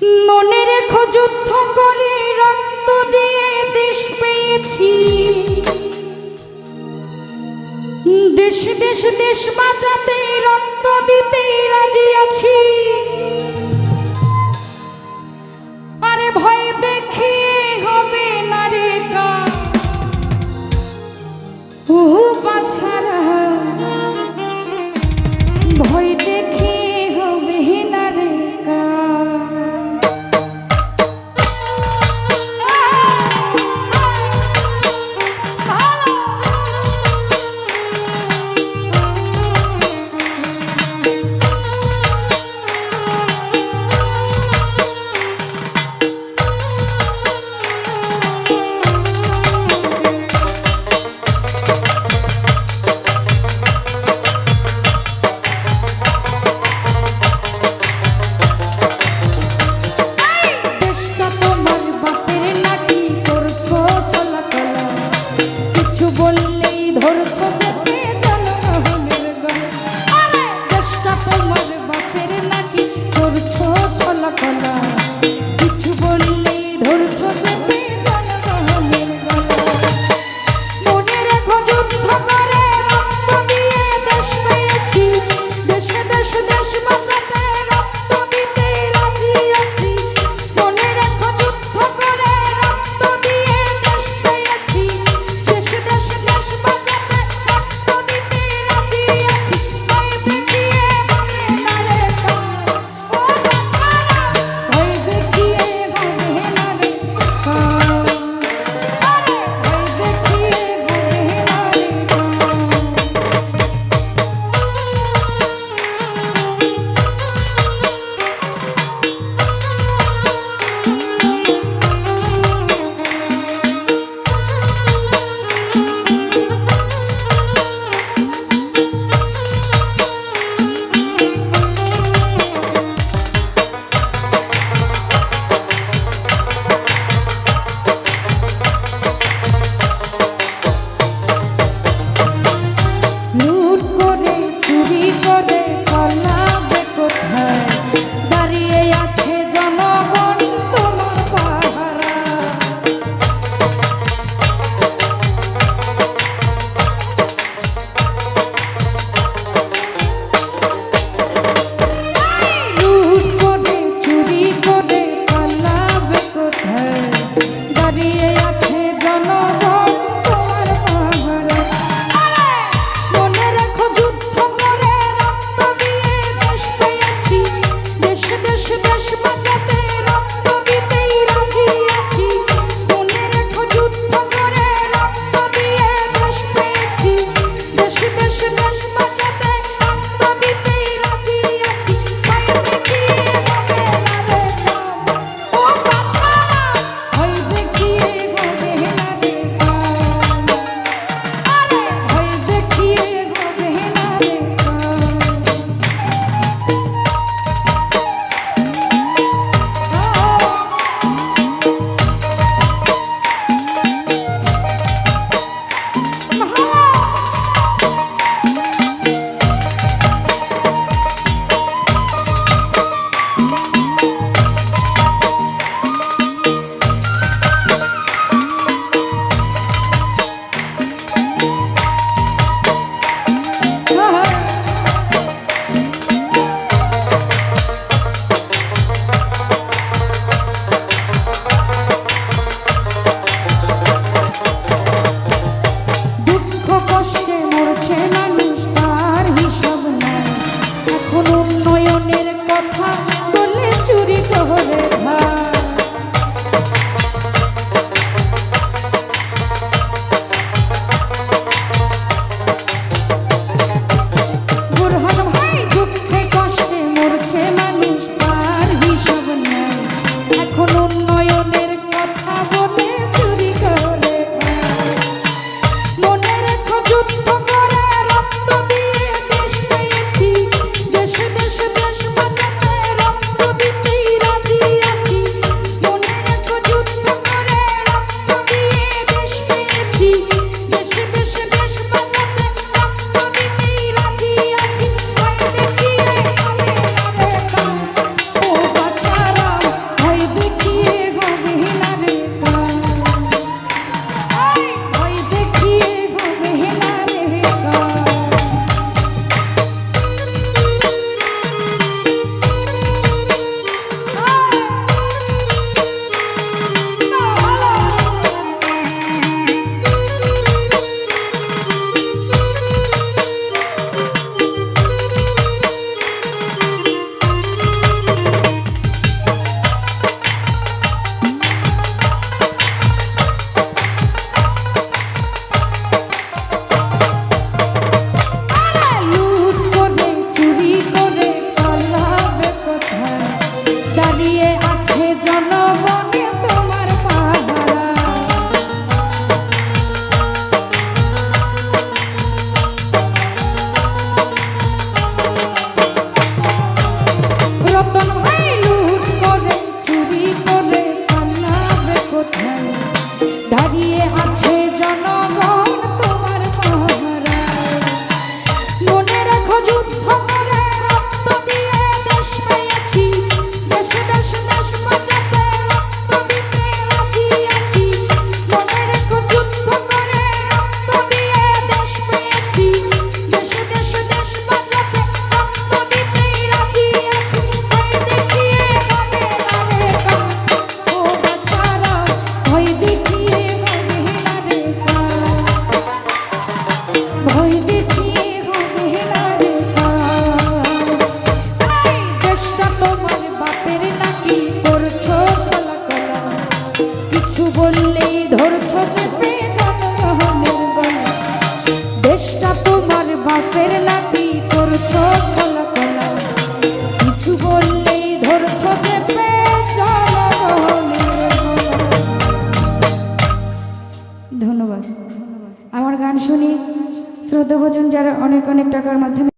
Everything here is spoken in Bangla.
মনে রেখো যুদ্ধ করে রক্ত দিয়ে দেশ পেয়েছি, দেশ দেশ দেশ বাঁচাতে রক্ত দিতে রাজি আছি। আরে ভয় দেখিয়ে হবে না রে কাজ, ও বাছারা ভয় দেখিয়ে হবে না রে কাজ। দেশ দেশ দেশ বাঁচাতে রক্ত দিতেই রাজি আছি। দাঁড়িয়ে আছে জনগণে তোমার পাহারা। রতন ভাই লুট করে চুরি করে পালাবে কোথায়, দাঁড়িয়ে আছে জনগণ তোমার পাহারা। মনে রাখো যুদ্ধ করে রক্ত দিয়ে দেশ পেয়েছি, দেশে দেশে দেশ বাঁচাতে রক্ত দিতে রাজি আছি। মনে রাখো যুদ্ধ করে রক্ত দিয়ে দেশ পেয়েছি, দেশে দেশে দেশ বাঁচাতে রক্ত দিতে রাজি আছি। ভয় দেখিয়ে হবে না রে কাজ, ও বাছারা ভয় দেখিয়ে হবে না রে কাজ, ভয় দেখিয়ে হবে না রে কাজ। এই দেশটা তোমার বাপের নাকি করছো ছলাকলা, কিছু বললেই ধরছো চেপে জনগণের গলা। দেশটা তোমার বাপের নাকি করছো ছলাকলা, কিছু বললেই ধরছো চেপে জনগণের গলা। ধন্যবাদ। আমার গান শুনি শ্রদ্ধাভাজন যারা অনেক অনেক টাকার মাধ্যমে